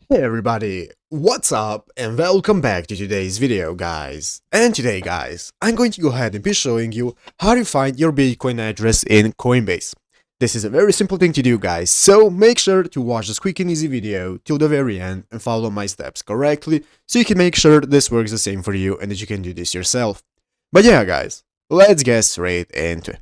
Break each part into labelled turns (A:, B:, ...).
A: Hey everybody, what's up and welcome back to today's video guys. And today guys, I'm going to go ahead and be showing you how to find your Bitcoin address in Coinbase. This is a very simple thing to do guys, so make sure to watch this quick and easy video till the very end and follow my steps correctly so you can make sure this works the same for you and that you can do this yourself. But yeah guys, let's get straight into it.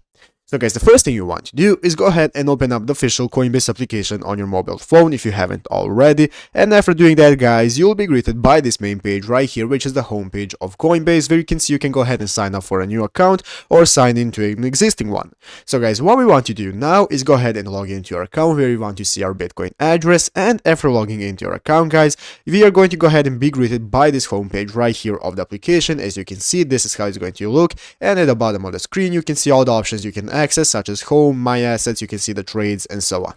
A: So guys, the first thing you want to do is go ahead and open up the official Coinbase application on your mobile phone if you haven't already. And after doing that guys, you'll be greeted by this main page right here, which is the homepage of Coinbase, where you can see you can go ahead and sign up for a new account or sign into an existing one. So guys, what we want to do now is go ahead and log into your account where you want to see our Bitcoin address. And after logging into your account guys, we are going to go ahead and be greeted by this homepage right here of the application. As you can see, this is how it's going to look. And at the bottom of the screen, you can see all the options you can access, such as home, my assets, you can see the trades and so on.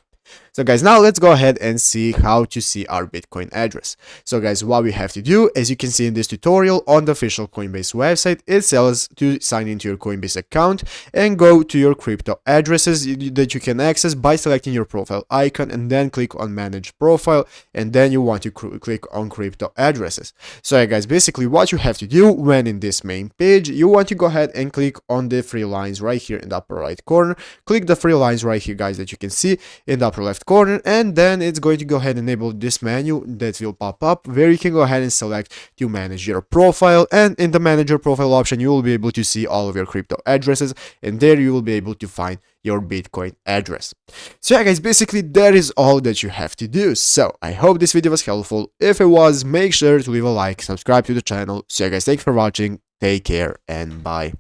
A: So guys, now let's go ahead and see how to see our Bitcoin address. So guys, what we have to do, as you can see in this tutorial on the official Coinbase website, it tells to sign into your Coinbase account and go to your crypto addresses that you can access by selecting your profile icon and then click on manage profile, and then you want to click on crypto addresses. So yeah, guys, basically what you have to do when in this main page, you want to go ahead and click on the three lines right here in the upper right corner. Click the three lines right here guys that you can see in the upper left corner, and then it's going to go ahead and enable this menu that will pop up where you can go ahead and select to manage your profile. And in the manage your profile option, you will be able to see all of your crypto addresses, and there you will be able to find your Bitcoin address. So yeah guys, basically that is all that you have to do. So I hope this video was helpful. If it was, make sure to leave a like, subscribe to the channel. So yeah guys, thanks for watching, take care and bye.